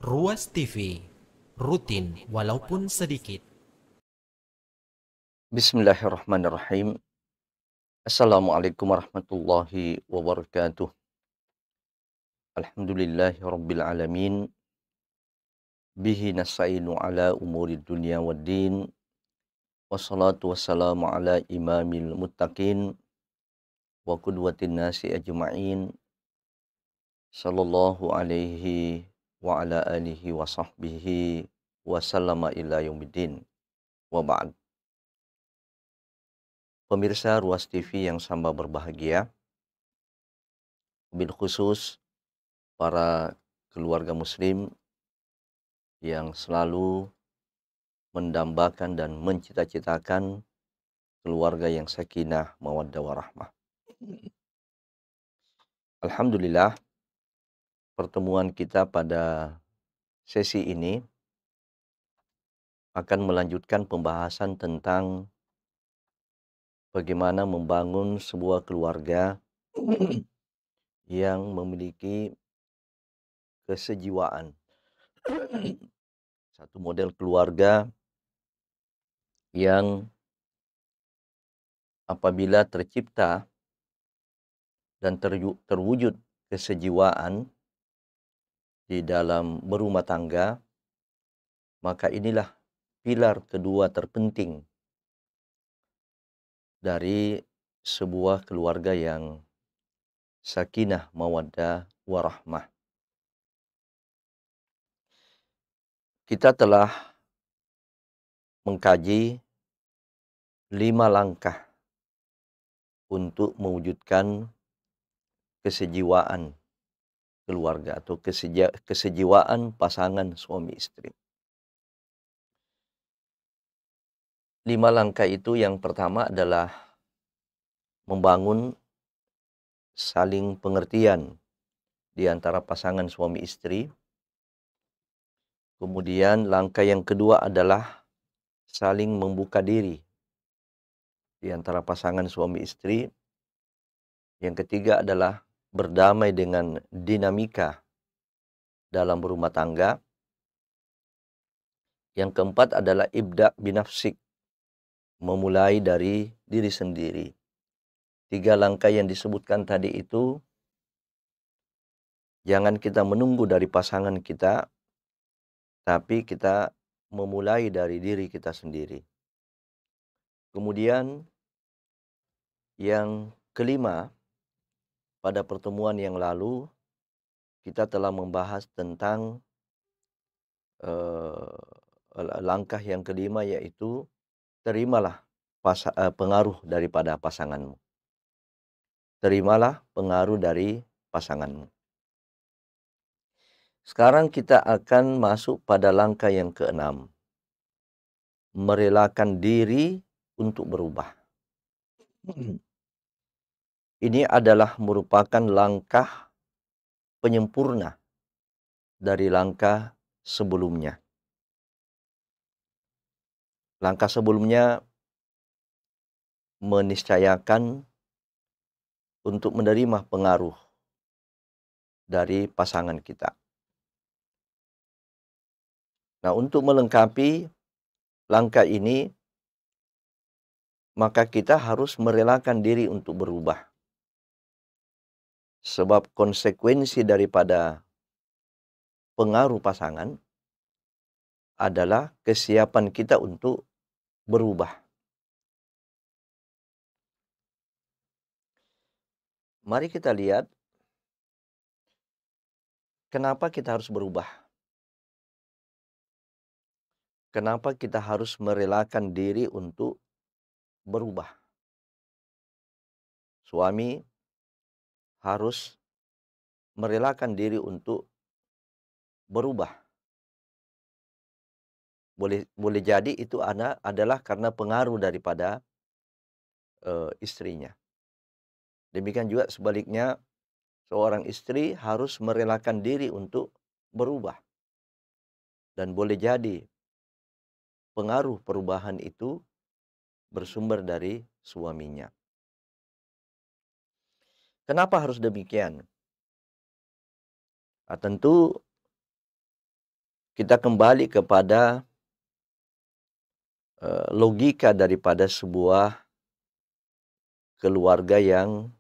Ruas TV, rutin walaupun sedikit. Bismillahirrahmanirrahim. Assalamualaikum warahmatullahi wabarakatuh. Alhamdulillahi rabbil alamin. Bihi nasta'inu ala umuri dunya waddin. Wassalatu wassalamu ala imamil muttaqin wa qudwatin nasi ajma'in. Sallallahu alaihi wa ala alihi wa sahbihi wa sallama ila yaumiddin. Wa ba'd. Pemirsa Ruas TV yang sama berbahagia, bil khusus para keluarga muslim yang selalu mendambakan dan mencita-citakan keluarga yang sakinah, mawaddah warahmah. Alhamdulillah, pertemuan kita pada sesi ini akan melanjutkan pembahasan tentang bagaimana membangun sebuah keluarga yang memiliki kesejiwaan. Satu model keluarga yang apabila tercipta dan terwujud kesejiwaan di dalam berumah tangga, maka inilah pilar kedua terpenting dari sebuah keluarga yang sakinah, mawaddah, warahmah. Kita telah mengkaji 5 langkah untuk mewujudkan kesejiwaan keluarga atau kesejiwaan pasangan suami istri. 5 langkah itu yang pertama adalah membangun saling pengertian di antara pasangan suami istri. Kemudian langkah yang kedua adalah saling membuka diri di antara pasangan suami istri. Yang ketiga adalah berdamai dengan dinamika dalam berumah tangga. Yang keempat adalah ibda' binafsik, memulai dari diri sendiri. 3 langkah yang disebutkan tadi itu, jangan kita menunggu dari pasangan kita, tapi kita memulai dari diri kita sendiri. Kemudian yang kelima, pada pertemuan yang lalu kita telah membahas tentang langkah yang kelima, yaitu terimalah pengaruh daripada pasanganmu. Terimalah pengaruh dari pasanganmu. Sekarang kita akan masuk pada langkah yang keenam. Merelakan diri untuk berubah. Ini adalah merupakan langkah penyempurna dari langkah sebelumnya. Langkah sebelumnya meniscayakan untuk menerima pengaruh dari pasangan kita. Nah, untuk melengkapi langkah ini, maka kita harus merelakan diri untuk berubah. Sebab konsekuensi daripada pengaruh pasangan adalah kesiapan kita untuk berubah. Mari kita lihat kenapa kita harus berubah. Kenapa kita harus merelakan diri untuk berubah. Suami harus merelakan diri untuk berubah. Boleh jadi itu adalah karena pengaruh daripada istrinya. Demikian juga sebaliknya, seorang istri harus merelakan diri untuk berubah. Dan boleh jadi pengaruh perubahan itu bersumber dari suaminya. Kenapa harus demikian? Tentu kita kembali kepada logika daripada sebuah keluarga yang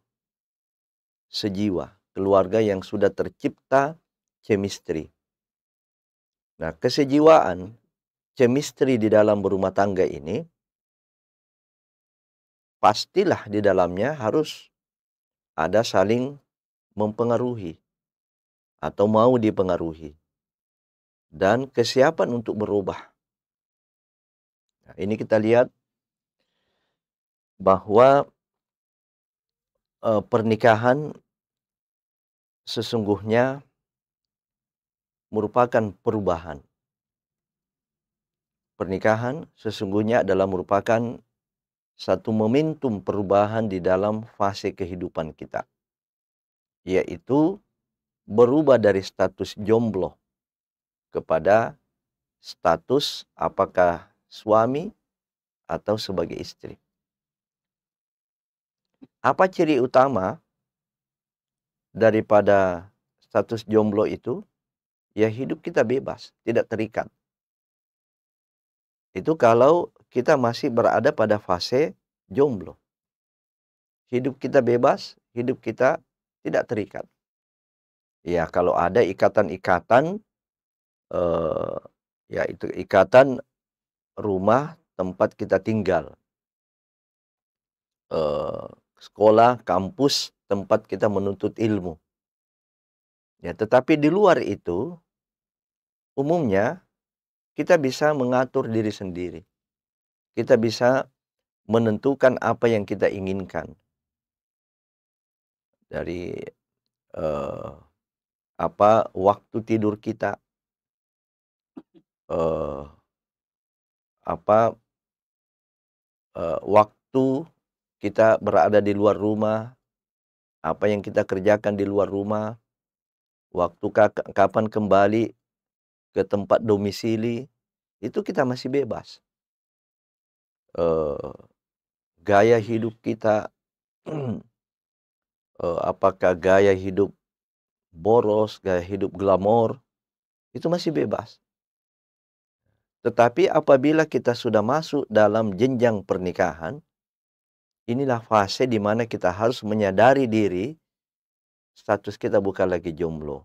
sejiwa, keluarga yang sudah tercipta chemistry. Nah, kesejiwaan, chemistry di dalam berumah tangga ini, pastilah di dalamnya harus ada saling mempengaruhi atau mau dipengaruhi. Dan kesiapan untuk berubah. Nah, ini kita lihat bahwa pernikahan sesungguhnya merupakan perubahan. Pernikahan sesungguhnya adalah merupakan satu momentum perubahan di dalam fase kehidupan kita, yaitu berubah dari status jomblo kepada status apakah suami atau sebagai istri. Apa ciri utama daripada status jomblo itu? Ya, hidup kita bebas, tidak terikat. Itu kalau kita masih berada pada fase jomblo. Hidup kita bebas, hidup kita tidak terikat. Ya, kalau ada ikatan-ikatan, ya itu ikatan rumah tempat kita tinggal, sekolah, kampus, tempat kita menuntut ilmu. Ya, tetapi di luar itu, umumnya kita bisa mengatur diri sendiri. Kita bisa menentukan apa yang kita inginkan. Dari waktu tidur kita, eh, waktu kita berada di luar rumah, apa yang kita kerjakan di luar rumah, waktu kapan kembali ke tempat domisili, itu kita masih bebas. Gaya hidup kita, apakah gaya hidup boros, gaya hidup glamor, itu masih bebas. Tetapi apabila kita sudah masuk dalam jenjang pernikahan, inilah fase di mana kita harus menyadari diri, status kita bukan lagi jomblo.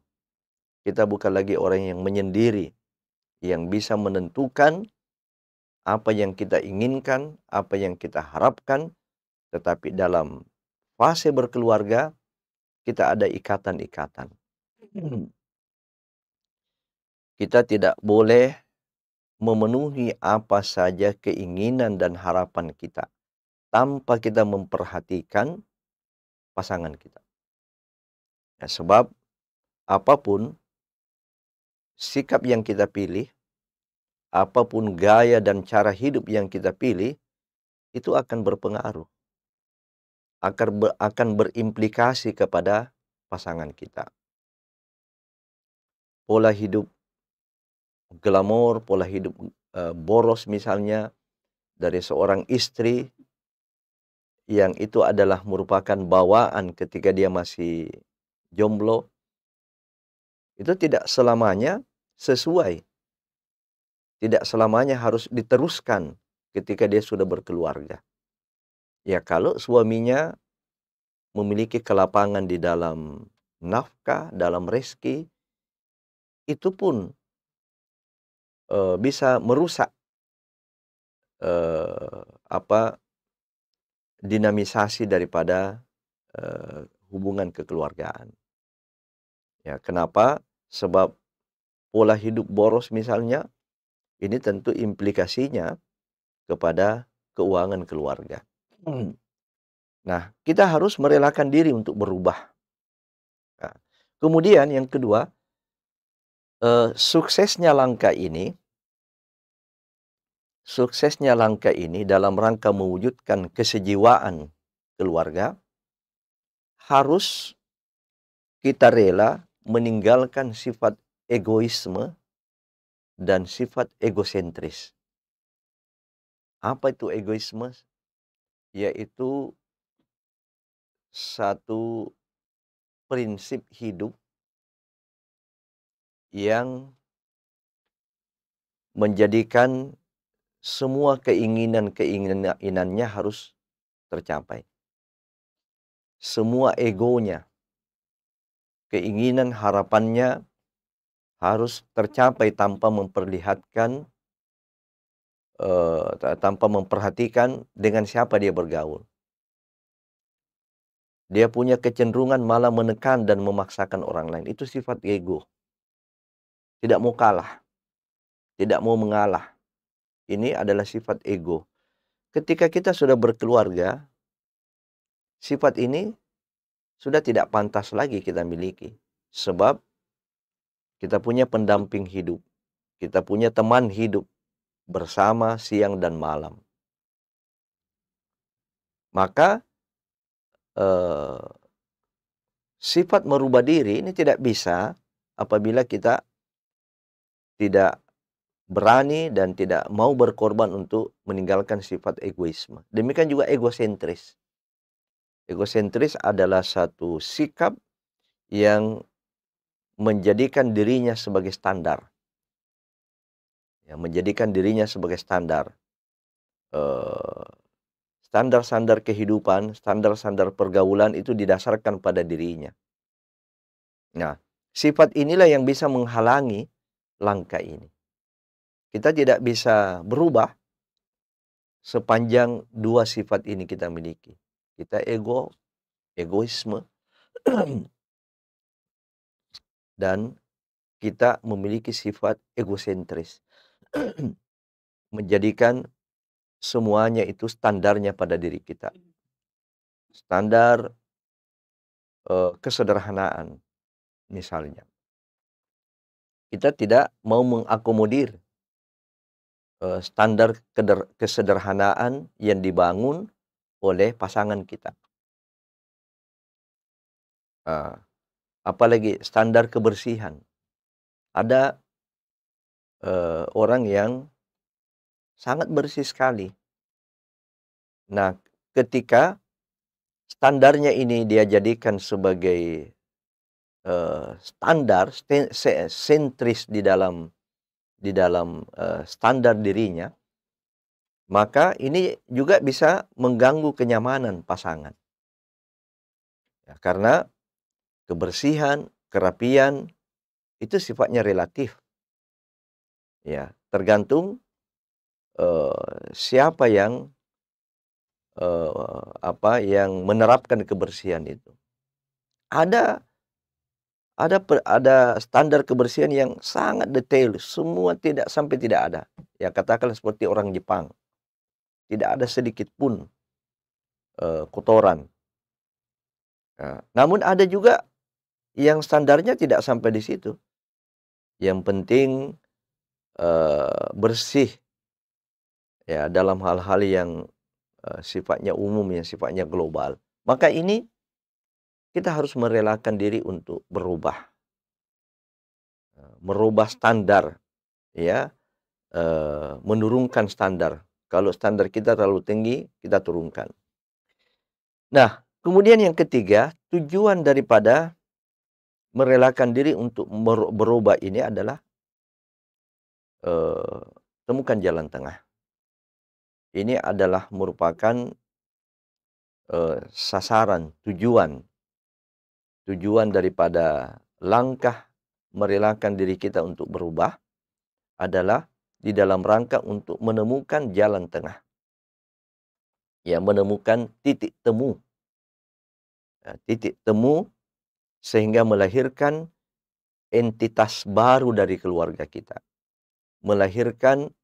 Kita bukan lagi orang yang menyendiri, yang bisa menentukan apa yang kita inginkan, apa yang kita harapkan, tetapi dalam fase berkeluarga, kita ada ikatan-ikatan. Kita tidak boleh memenuhi apa saja keinginan dan harapan kita tanpa kita memperhatikan pasangan kita. Ya, sebab apapun sikap yang kita pilih, apapun gaya dan cara hidup yang kita pilih, itu akan berpengaruh, akan berimplikasi kepada pasangan kita. Pola hidup glamor, pola hidup boros misalnya dari seorang istri yang itu adalah merupakan bawaan ketika dia masih jomblo, itu tidak selamanya sesuai, tidak selamanya harus diteruskan ketika dia sudah berkeluarga. Ya, kalau suaminya memiliki kelapangan di dalam nafkah, dalam rezeki, itu pun bisa merusak dinamisasi daripada hubungan kekeluargaan. Ya, kenapa? Sebab pola hidup boros misalnya, ini tentu implikasinya kepada keuangan keluarga. Nah, kita harus merelakan diri untuk berubah. Nah, kemudian yang kedua, suksesnya langkah ini dalam rangka mewujudkan kesejiwaan keluarga, harus kita rela meninggalkan sifat egoisme dan sifat egosentris. Apa itu egoisme? Yaitu satu prinsip hidup yang menjadikan semua keinginannya harus tercapai. Semua egonya, keinginan, harapannya harus tercapai tanpa memperlihatkan, tanpa memperhatikan dengan siapa dia bergaul. Dia punya kecenderungan malah menekan dan memaksakan orang lain. Itu sifat ego. Tidak mau kalah, tidak mau mengalah. Ini adalah sifat ego. Ketika kita sudah berkeluarga, sifat ini sudah tidak pantas lagi kita miliki. Sebab kita punya pendamping hidup, kita punya teman hidup bersama siang dan malam. Maka sifat merubah diri ini tidak bisa apabila kita tidak berani dan tidak mau berkorban untuk meninggalkan sifat egoisme. Demikian juga egosentris. Egosentris adalah satu sikap yang menjadikan dirinya sebagai standar. Ya, menjadikan dirinya sebagai standar. Standar-standar kehidupan, standar-standar pergaulan itu didasarkan pada dirinya. Nah, sifat inilah yang bisa menghalangi langkah ini. Kita tidak bisa berubah sepanjang dua sifat ini kita miliki. Kita egoisme, dan kita memiliki sifat egosentris. Menjadikan semuanya itu standarnya pada diri kita. Standar kesederhanaan misalnya. Kita tidak mau mengakomodir standar kesederhanaan yang dibangun oleh pasangan kita. Apalagi standar kebersihan. Ada orang yang sangat bersih sekali. Nah, ketika standarnya ini dia jadikan sebagai standar sentris di dalam standar dirinya, maka ini juga bisa mengganggu kenyamanan pasangan. Ya, karena kebersihan, kerapian itu sifatnya relatif. Ya, tergantung siapa yang yang menerapkan kebersihan itu. Ada standar kebersihan yang sangat detail, semua sampai tidak ada. Ya, katakanlah seperti orang Jepang. Tidak ada sedikit pun kotoran. Nah, namun ada juga yang standarnya tidak sampai di situ. Yang penting bersih ya dalam hal-hal yang sifatnya umum, yang sifatnya global. Maka ini kita harus merelakan diri untuk berubah. Merubah standar, ya, menurunkan standar. Kalau standar kita terlalu tinggi, kita turunkan. Nah, kemudian yang ketiga, tujuan daripada merelakan diri untuk berubah ini adalah temukan jalan tengah. Ini adalah merupakan sasaran, tujuan daripada langkah merelakan diri kita untuk berubah adalah di dalam rangka untuk menemukan jalan tengah. Ya, menemukan titik temu. Ya, titik temu sehingga melahirkan entitas baru dari keluarga kita. Melahirkan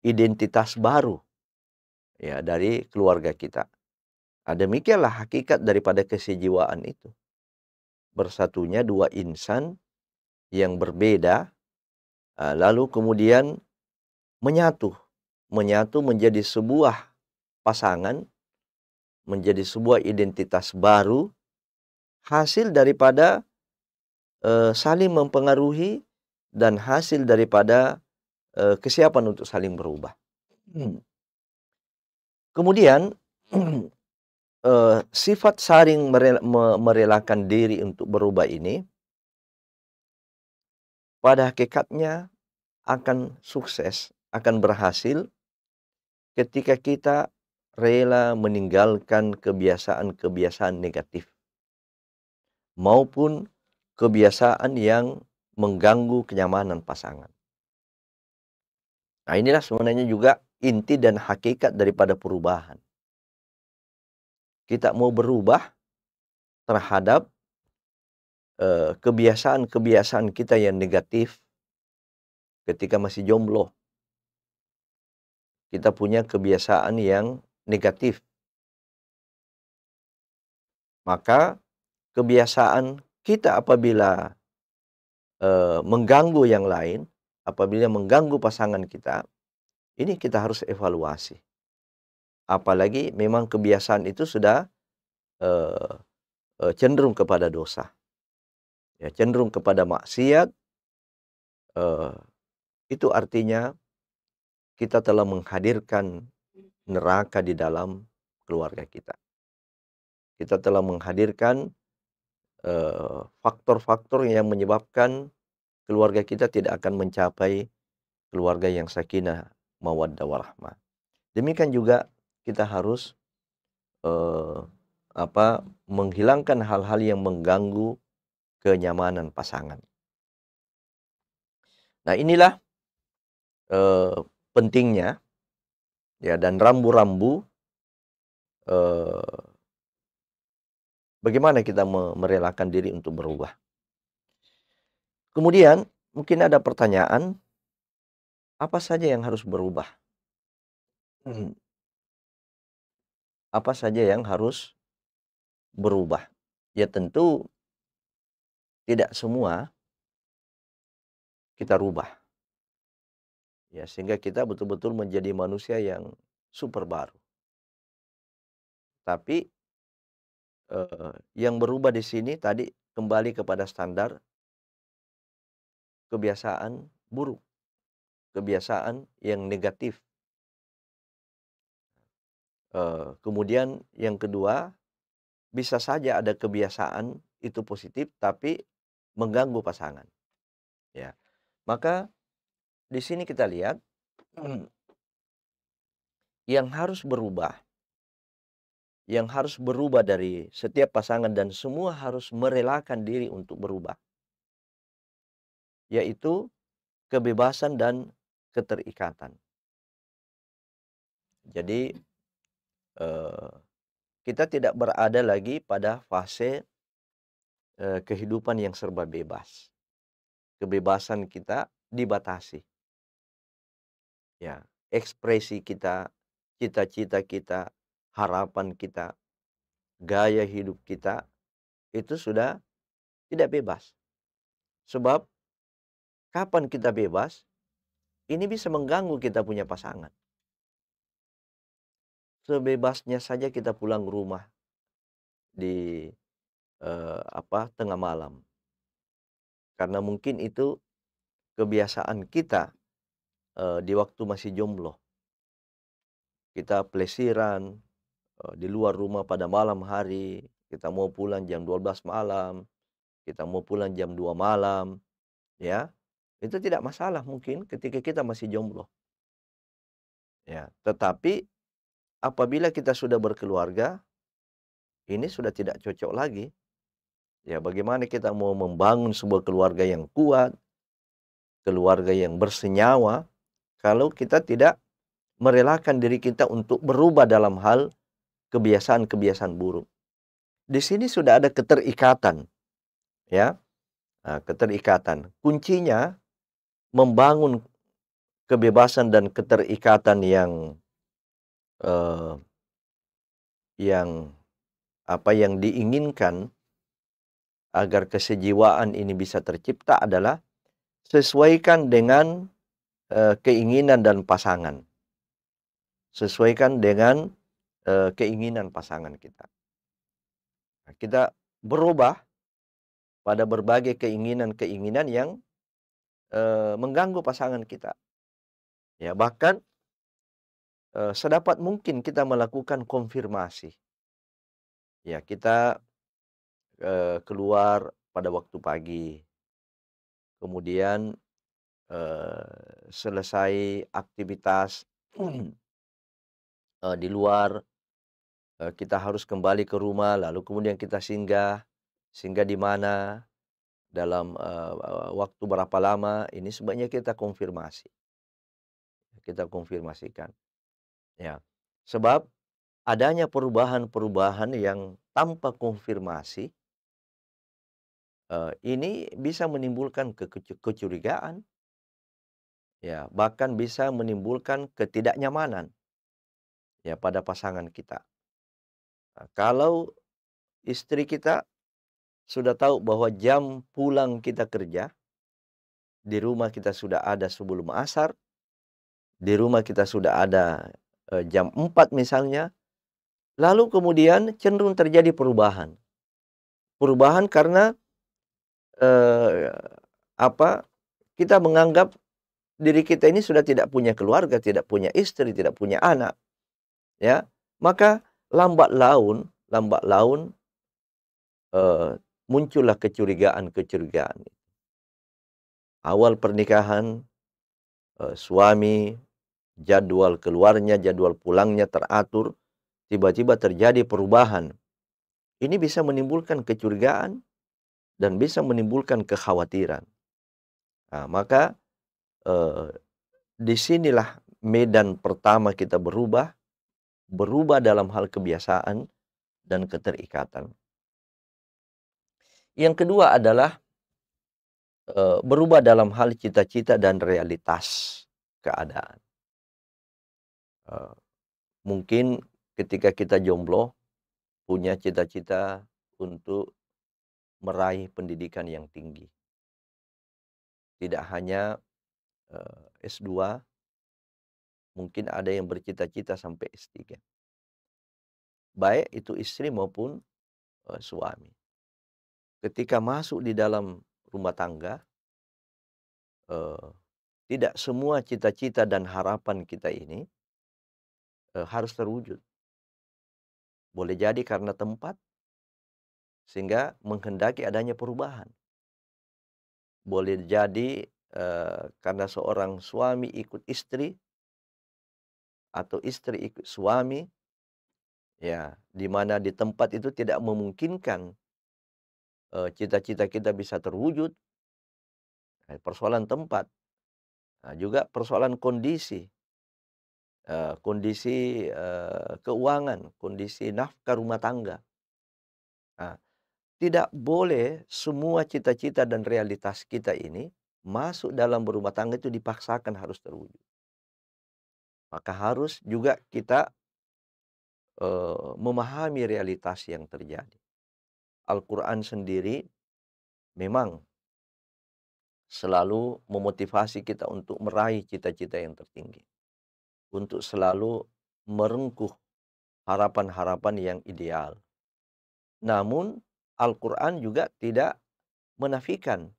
identitas baru ya dari keluarga kita. Demikianlah hakikat daripada kesejiwaan itu. Bersatunya dua insan yang berbeda, lalu kemudian menyatu menjadi sebuah pasangan, menjadi sebuah identitas baru, hasil daripada saling mempengaruhi dan hasil daripada kesiapan untuk saling berubah. Kemudian sifat saling merelakan diri untuk berubah ini pada hakikatnya akan sukses, akan berhasil ketika kita rela meninggalkan kebiasaan-kebiasaan negatif maupun kebiasaan yang mengganggu kenyamanan pasangan. Nah, inilah sebenarnya juga inti dan hakikat daripada perubahan. Kita mau berubah terhadap kebiasaan-kebiasaan kita yang negatif ketika masih jomblo. Kita punya kebiasaan yang negatif. Maka kebiasaan kita apabila mengganggu yang lain, apabila mengganggu pasangan kita, ini kita harus evaluasi. Apalagi memang kebiasaan itu sudah eh, cenderung kepada dosa, ya cenderung kepada maksiat. eh, itu artinya kita telah menghadirkan neraka di dalam keluarga kita. Kita telah menghadirkan faktor-faktor yang menyebabkan keluarga kita tidak akan mencapai keluarga yang sakinah, mawaddah, warahmah. Demikian juga kita harus eh, menghilangkan hal-hal yang mengganggu kenyamanan pasangan. Nah, inilah pentingnya ya dan rambu-rambu eh, bagaimana kita merelakan diri untuk berubah. Kemudian mungkin ada pertanyaan, apa saja yang harus berubah? Apa saja yang harus berubah? Ya tentu tidak semua kita rubah. Ya, sehingga kita betul-betul menjadi manusia yang super baru. Tapi yang berubah di sini tadi kembali kepada standar kebiasaan buruk, kebiasaan yang negatif. Kemudian yang kedua, bisa saja ada kebiasaan itu positif tapi mengganggu pasangan. Ya, maka di sini kita lihat yang harus berubah, yang harus berubah dari setiap pasangan dan semua harus merelakan diri untuk berubah, yaitu kebebasan dan keterikatan. Jadi eh, kita tidak berada lagi pada fase kehidupan yang serba bebas. Kebebasan kita dibatasi. Ya, ekspresi kita, cita-cita kita, harapan kita, gaya hidup kita itu sudah tidak bebas. Sebab kapan kita bebas, ini bisa mengganggu kita punya pasangan. Sebebasnya saja kita pulang rumah di tengah malam. Karena mungkin itu kebiasaan kita di waktu masih jomblo. Kita pelesiran di luar rumah pada malam hari, kita mau pulang jam 12 malam, kita mau pulang jam 2 malam, ya. Itu tidak masalah mungkin ketika kita masih jomblo. Ya, tetapi apabila kita sudah berkeluarga, ini sudah tidak cocok lagi. Ya, bagaimana kita mau membangun sebuah keluarga yang kuat, keluarga yang bersenyawa, kalau kita tidak merelakan diri kita untuk berubah dalam hal kebiasaan-kebiasaan buruk. Di sini sudah ada keterikatan, ya. Nah, keterikatan. Kuncinya membangun kebebasan dan keterikatan eh, yang yang diinginkan agar kesejiwaan ini bisa tercipta adalah sesuaikan dengan keinginan dan pasangan. Sesuaikan dengan keinginan pasangan kita. Nah, kita berubah pada berbagai keinginan-keinginan yang mengganggu pasangan kita. Ya, bahkan sedapat mungkin kita melakukan konfirmasi. Ya, kita keluar pada waktu pagi, kemudian selesai aktivitas di luar, kita harus kembali ke rumah, lalu kemudian kita singgah. Singgah di mana, dalam waktu berapa lama, ini sebaiknya kita konfirmasi. Kita konfirmasikan, ya. Sebab adanya perubahan-perubahan yang tanpa konfirmasi, ini bisa menimbulkan kecurigaan, ya, bahkan bisa menimbulkan ketidaknyamanan, ya, pada pasangan kita. Nah, kalau istri kita sudah tahu bahwa jam pulang kita kerja, di rumah kita sudah ada sebelum asar, di rumah kita sudah ada jam 4 misalnya, lalu kemudian cenderung terjadi perubahan. Perubahan karena eh, apa? Kita menganggap diri kita ini sudah tidak punya keluarga, tidak punya istri, tidak punya anak, ya. Maka lambat laun eh, muncullah kecurigaan-kecurigaan. Awal pernikahan, suami jadwal keluarnya, jadwal pulangnya teratur, tiba-tiba terjadi perubahan. Ini bisa menimbulkan kecurigaan dan bisa menimbulkan kekhawatiran. Nah, maka eh, disinilah medan pertama kita berubah dalam hal kebiasaan dan keterikatan. Yang kedua adalah berubah dalam hal cita-cita dan realitas keadaan. Eh, Mungkin ketika kita jomblo, punya cita-cita untuk meraih pendidikan yang tinggi. Tidak hanya S2, mungkin ada yang bercita-cita sampai S3. Baik itu istri maupun suami. Ketika masuk di dalam rumah tangga, eh, tidak semua cita-cita dan harapan kita ini harus terwujud. Boleh jadi karena tempat, sehingga menghendaki adanya perubahan. Boleh jadi karena seorang suami ikut istri, atau istri ikut suami, ya, di mana di tempat itu tidak memungkinkan cita-cita kita bisa terwujud. Persoalan tempat. Nah, juga persoalan kondisi, keuangan, kondisi nafkah rumah tangga. Nah, tidak boleh semua cita-cita dan realitas kita ini masuk dalam berumah tangga itu dipaksakan harus terwujud. Maka harus juga kita memahami realitas yang terjadi. Al-Quran sendiri memang selalu memotivasi kita untuk meraih cita-cita yang tertinggi, untuk selalu merengkuh harapan-harapan yang ideal. Namun Al-Quran juga tidak menafikan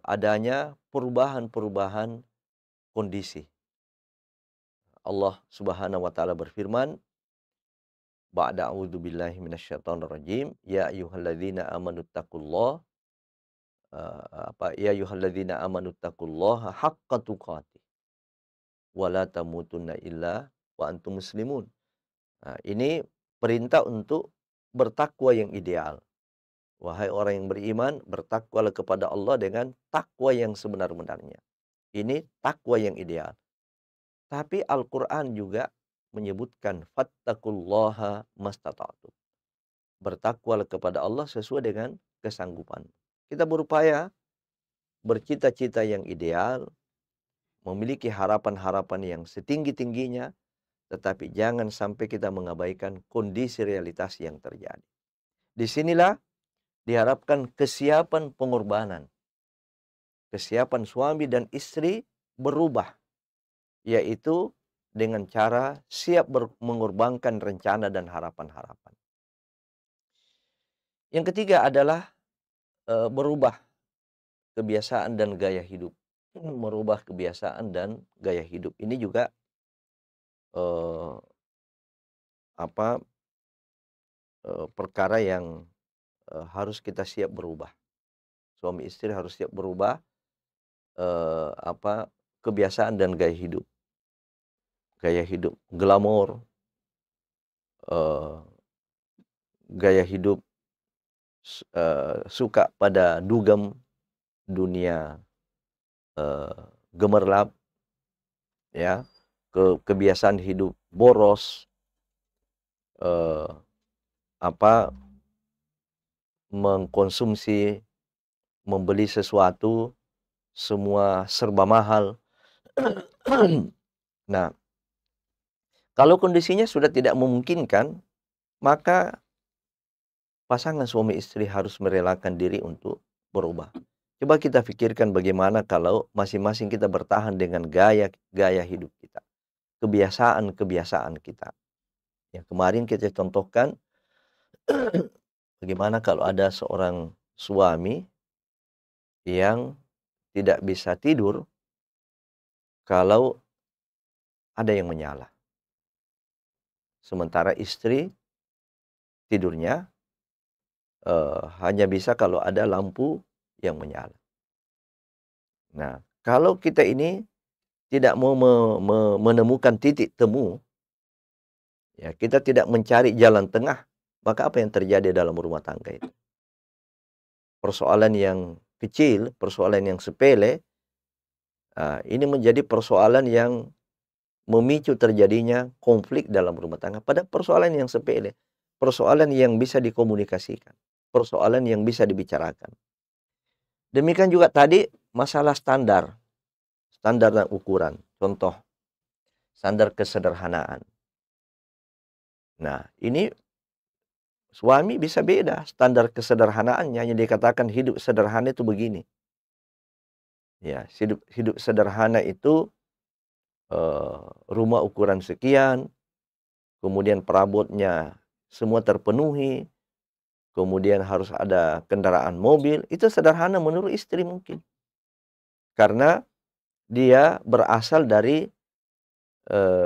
adanya perubahan-perubahan kondisi. Allah Subhanahu wa taala berfirman, ba'da a'udzubillahi minasyaitonirrajim, ya ayyuhalladzina amanu taqullaha ya ayyuhalladzina amanu taqullaha haqqa tuqatih wa la tamutunna illa wa antum muslimun. Nah, ini perintah untuk bertakwa yang ideal. Wahai orang yang beriman, bertakwalah kepada Allah dengan takwa yang sebenar-benarnya. Ini takwa yang ideal. Tapi Al-Quran juga menyebutkan fattaqullaha mastata'tum. Bertakwalah kepada Allah sesuai dengan kesanggupan. Kita berupaya bercita-cita yang ideal, memiliki harapan-harapan yang setinggi-tingginya, tetapi jangan sampai kita mengabaikan kondisi realitas yang terjadi. Disinilah diharapkan kesiapan pengorbanan. Kesiapan suami dan istri berubah, yaitu dengan cara siap mengorbankan rencana dan harapan-harapan. Yang ketiga adalah berubah kebiasaan dan gaya hidup. Merubah kebiasaan dan gaya hidup. Ini juga eh, apa perkara yang harus kita siap berubah. Suami istri harus siap berubah kebiasaan dan gaya hidup. Gaya hidup glamor, eee, gaya hidup suka pada dugem, dunia eee, gemerlap, ya, kebiasaan hidup boros, eee, apa, mengkonsumsi, membeli sesuatu, semua serba mahal. Nah, kalau kondisinya sudah tidak memungkinkan, maka pasangan suami istri harus merelakan diri untuk berubah. Coba kita pikirkan bagaimana kalau masing-masing kita bertahan dengan gaya hidup kita, kebiasaan-kebiasaan kita. Yang kemarin kita contohkan, bagaimana kalau ada seorang suami yang tidak bisa tidur kalau ada yang menyala. Sementara istri tidurnya hanya bisa kalau ada lampu yang menyala. Nah, kalau kita ini tidak mau menemukan titik temu, ya, kita tidak mencari jalan tengah, maka apa yang terjadi dalam rumah tangga itu? Persoalan yang kecil, persoalan yang sepele, ini menjadi persoalan yang memicu terjadinya konflik dalam rumah tangga. Pada persoalan yang sepele, persoalan yang bisa dikomunikasikan, persoalan yang bisa dibicarakan. Demikian juga tadi masalah standar dan ukuran. Contoh, standar kesederhanaan. Nah, ini suami bisa beda standar kesederhanaannya, yang dikatakan hidup sederhana itu begini. Ya, hidup sederhana itu rumah ukuran sekian, kemudian perabotnya semua terpenuhi, kemudian harus ada kendaraan mobil. Itu sederhana menurut istri mungkin. Karena dia berasal dari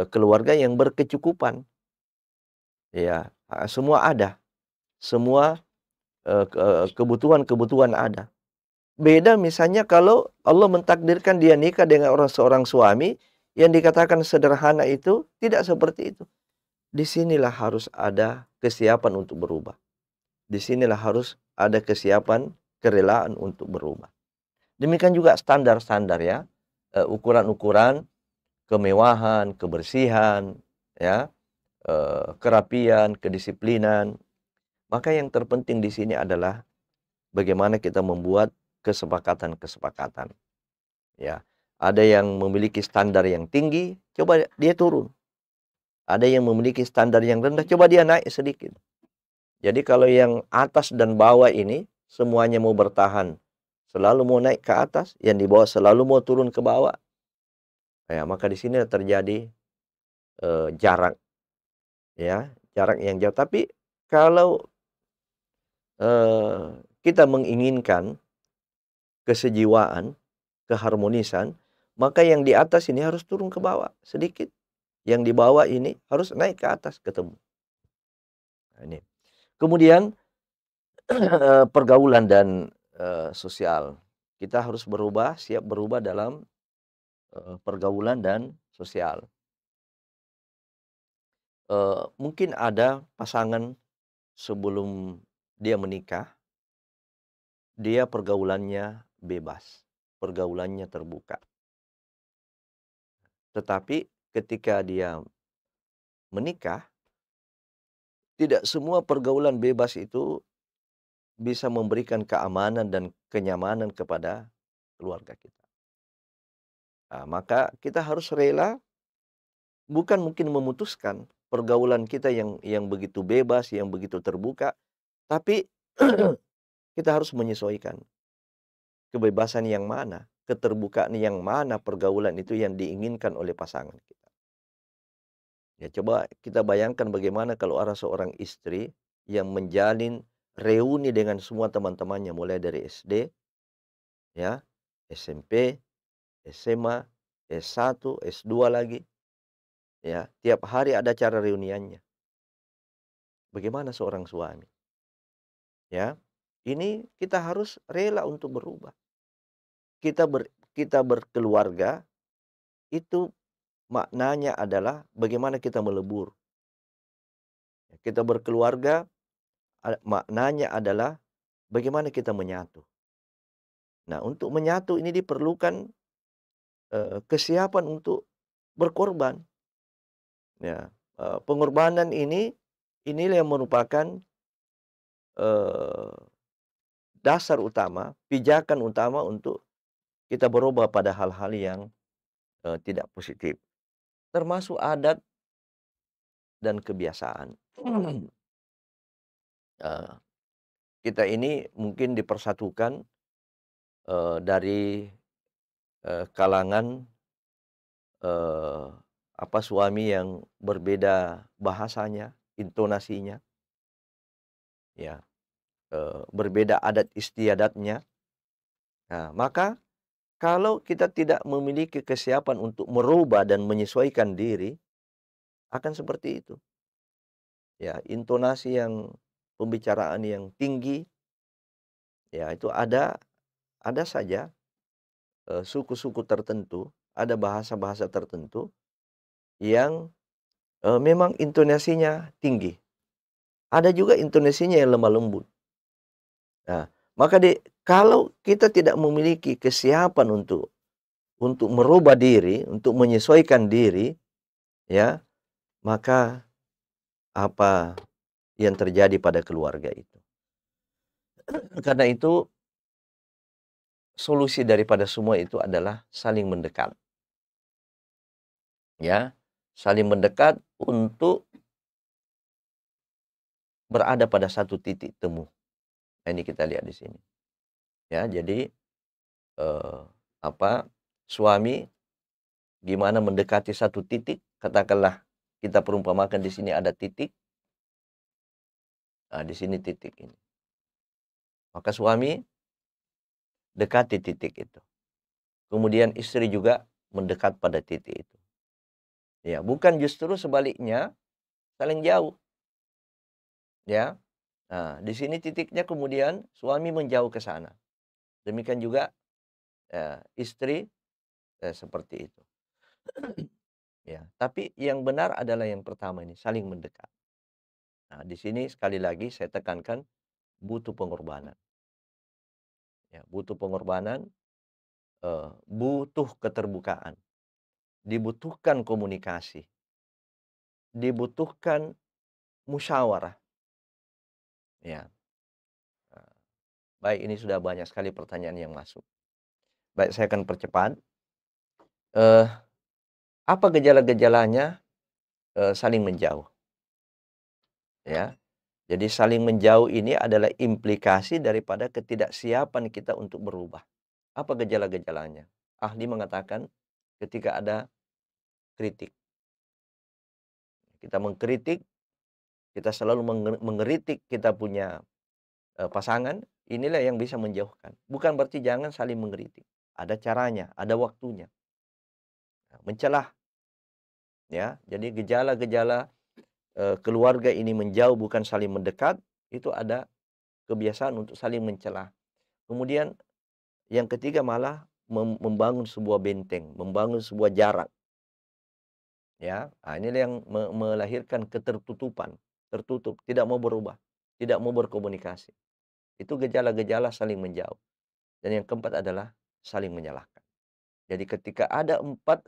keluarga yang berkecukupan. Ya, semua ada. Semua kebutuhan-kebutuhan ada. Beda misalnya kalau Allah mentakdirkan dia nikah dengan seorang suami yang dikatakan sederhana, itu tidak seperti itu. Disinilah harus ada kesiapan untuk berubah. Disinilah harus ada kesiapan, kerelaan untuk berubah. Demikian juga standar-standar, ya, ukuran-ukuran kemewahan, kebersihan, ya, kerapian, kedisiplinan. Maka yang terpenting di sini adalah bagaimana kita membuat kesepakatan-kesepakatan. Ya, ada yang memiliki standar yang tinggi, coba dia turun. Ada yang memiliki standar yang rendah, coba dia naik sedikit. Jadi kalau yang atas dan bawah ini semuanya mau bertahan, selalu mau naik ke atas, yang di bawah selalu mau turun ke bawah. Ya, maka di sini terjadi jarak, ya, jarak yang jauh. Tapi kalau kita menginginkan kesejiwaan, keharmonisan, maka yang di atas ini harus turun ke bawah sedikit. Yang di bawah ini harus naik ke atas ketemu. Nah, ini. Kemudian pergaulan dan sosial. Kita harus berubah, siap berubah dalam pergaulan dan sosial. Mungkin ada pasangan sebelum dia menikah, dia pergaulannya bebas, pergaulannya terbuka. Tetapi ketika dia menikah, tidak semua pergaulan bebas itu bisa memberikan keamanan dan kenyamanan kepada keluarga kita. Nah, maka kita harus rela, bukan mungkin memutuskan pergaulan kita yang begitu bebas, yang begitu terbuka, tapi kita harus menyesuaikan kebebasan yang mana, keterbukaan yang mana, pergaulan itu yang diinginkan oleh pasangan kita. Ya, coba kita bayangkan bagaimana kalau ada seorang istri yang menjalin reuni dengan semua teman-temannya mulai dari SD, ya, SMP, SMA, S1, S2 lagi, ya, tiap hari ada acara reuniannya. Bagaimana seorang suami? Ya. ini kita harus rela untuk berubah. Kita berkeluarga itu maknanya adalah bagaimana kita melebur. Kita berkeluarga maknanya adalah bagaimana kita menyatu. Nah, untuk menyatu ini diperlukan kesiapan untuk berkorban. Ya, pengorbanan inilah yang merupakan eee, dasar utama, pijakan utama untuk kita berubah pada hal-hal yang tidak positif, termasuk adat dan kebiasaan. Eee, kita ini mungkin dipersatukan dari kalangan eee, suami yang berbeda bahasanya, intonasinya, ya, berbeda adat istiadatnya. Nah, maka kalau kita tidak memiliki kesiapan untuk merubah dan menyesuaikan diri, akan seperti itu. Ya, intonasi yang pembicaraan yang tinggi, ya itu ada saja suku-suku tertentu, ada bahasa-bahasa tertentu yang memang intonasinya tinggi. Ada juga intonasinya yang lemah lembut. Nah, maka kalau kita tidak memiliki kesiapan untuk merubah diri, untuk menyesuaikan diri, ya, maka apa yang terjadi pada keluarga itu. Karena itu solusi daripada semua itu adalah saling mendekat, ya. Saling mendekat untuk berada pada satu titik temu. Nah, ini kita lihat di sini. Ya, jadi eh, apa suami gimana mendekati satu titik, katakanlah kita perumpamakan di sini ada titik. Nah, di sini titik ini. Maka suami dekati titik itu. Kemudian istri juga mendekat pada titik itu. Ya, bukan justru sebaliknya saling jauh, ya. Nah, di sini titiknya kemudian suami menjauh ke sana. Demikian juga istri seperti itu. Ya, tapi yang benar adalah yang pertama ini, saling mendekat. Nah, di sini sekali lagi saya tekankan butuh pengorbanan. Ya, butuh pengorbanan, butuh keterbukaan, dibutuhkan komunikasi, dibutuhkan musyawarah. Ya, baik ini sudah banyak sekali pertanyaan yang masuk. Baik, saya akan percepat. Eh, apa gejala-gejalanya saling menjauh? Ya, jadi saling menjauh ini adalah implikasi daripada ketidaksiapan kita untuk berubah. Apa gejala-gejalanya? Ahli mengatakan ketika ada kritik. Kita mengkritik, kita selalu mengeritik kita punya pasangan, inilah yang bisa menjauhkan. Bukan berarti jangan saling mengkritik. Ada caranya, ada waktunya. Nah, mencelah, ya. Jadi gejala-gejala keluarga ini menjauh bukan saling mendekat, itu ada kebiasaan untuk saling mencelah. Kemudian yang ketiga malah membangun sebuah benteng, membangun sebuah jarak. Ya, nah, inilah yang melahirkan ketertutupan, tertutup, tidak mau berubah, tidak mau berkomunikasi. Itu gejala-gejala saling menjauh. Dan yang keempat adalah saling menyalahkan. Jadi ketika ada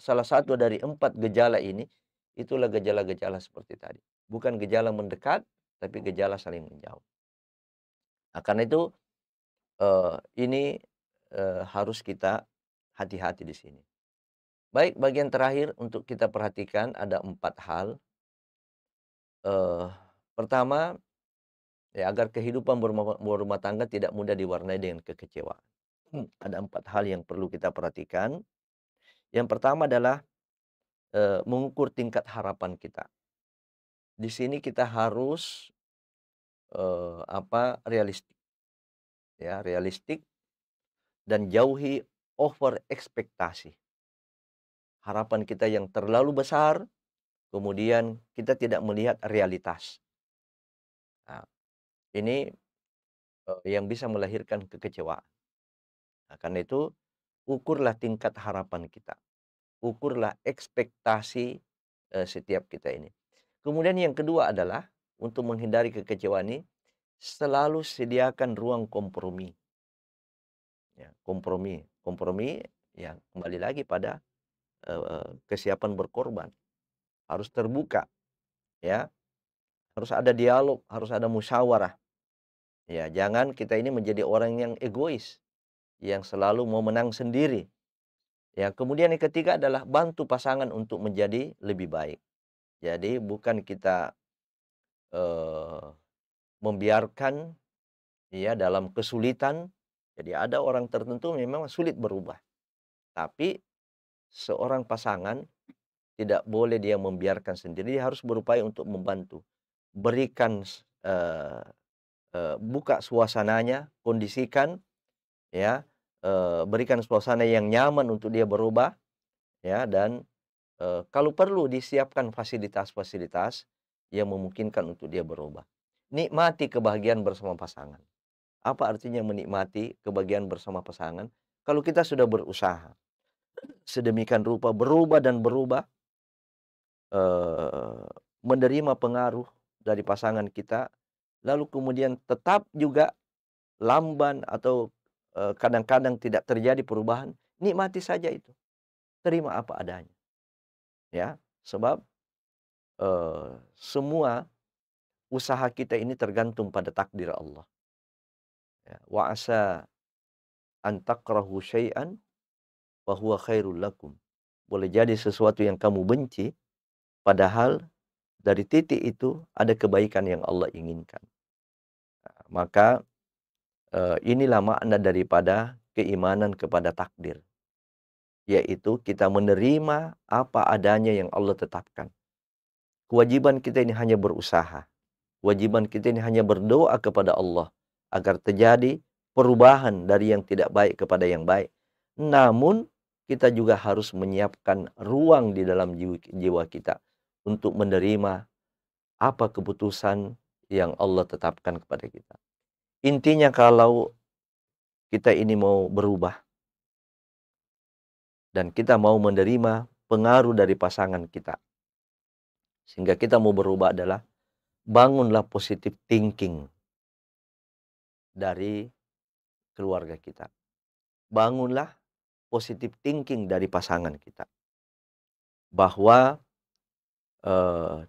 salah satu dari empat gejala ini, itulah gejala-gejala seperti tadi. Bukan gejala mendekat, tapi gejala saling menjauh. Nah, karena itu ini harus kita hati-hati di sini. Baik, bagian terakhir untuk kita perhatikan ada 4 hal. Pertama, ya agar kehidupan berumah tangga tidak mudah diwarnai dengan kekecewaan. Ada 4 hal yang perlu kita perhatikan. Yang pertama adalah mengukur tingkat harapan kita. Di sini kita harus realistik, ya, realistik dan jauhi over ekspektasi. Harapan kita yang terlalu besar, kemudian kita tidak melihat realitas. Nah, ini yang bisa melahirkan kekecewaan. Nah, karena itu ukurlah tingkat harapan kita, ukurlah ekspektasi setiap kita ini. Kemudian yang kedua adalah untuk menghindari kekecewaan ini, selalu sediakan ruang kompromi. Ya, kompromi, kompromi ya kembali lagi pada kesiapan berkorban, harus terbuka, ya, harus ada dialog, harus ada musyawarah. Ya, jangan kita ini menjadi orang yang egois, yang selalu mau menang sendiri. Ya, kemudian yang ketiga adalah bantu pasangan untuk menjadi lebih baik. Jadi bukan kita eh, membiarkan ya dalam kesulitan. Jadi ada orang tertentu memang sulit berubah. Tapi seorang pasangan tidak boleh dia membiarkan sendiri, dia harus berupaya untuk membantu. Berikan buka suasananya, kondisikan ya, berikan suasana yang nyaman untuk dia berubah ya, dan kalau perlu disiapkan fasilitas-fasilitas yang memungkinkan untuk dia berubah. Nikmati kebahagiaan bersama pasangan. Apa artinya menikmati kebahagiaan bersama pasangan? Kalau kita sudah berusaha sedemikian rupa berubah dan berubah, eee, menerima pengaruh dari pasangan kita, lalu kemudian tetap juga lamban atau, kadang-kadang tidak terjadi perubahan, nikmati saja itu, terima apa adanya, ya. Sebab, semua usaha kita ini tergantung pada takdir Allah, ya. Wa asa an takrahu syai'an wa huwa khairul lakum. Boleh jadi sesuatu yang kamu benci, padahal dari titik itu ada kebaikan yang Allah inginkan. Maka, inilah makna daripada keimanan kepada takdir, yaitu kita menerima apa adanya yang Allah tetapkan. Kewajiban kita ini hanya berusaha, kewajiban kita ini hanya berdoa kepada Allah agar terjadi perubahan dari yang tidak baik kepada yang baik. Namun kita juga harus menyiapkan ruang di dalam jiwa kita untuk menerima apa keputusan yang Allah tetapkan kepada kita. Intinya kalau kita ini mau berubah dan kita mau menerima pengaruh dari pasangan kita, sehingga kita mau berubah adalah bangunlah positive thinking dari keluarga kita. Bangunlah positive thinking dari pasangan kita. Bahwa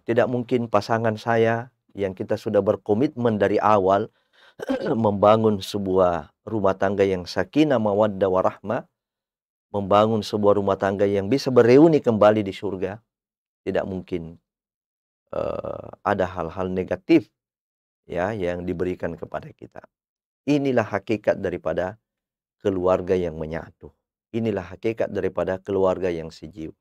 tidak mungkin pasangan saya yang kita sudah berkomitmen dari awal membangun sebuah rumah tangga yang sakinah mawaddah warahmah, membangun sebuah rumah tangga yang bisa bereuni kembali di surga, tidak mungkin ada hal-hal negatif ya yang diberikan kepada kita. Inilah hakikat daripada keluarga yang menyatu. Inilah hakikat daripada keluarga yang sejiwa.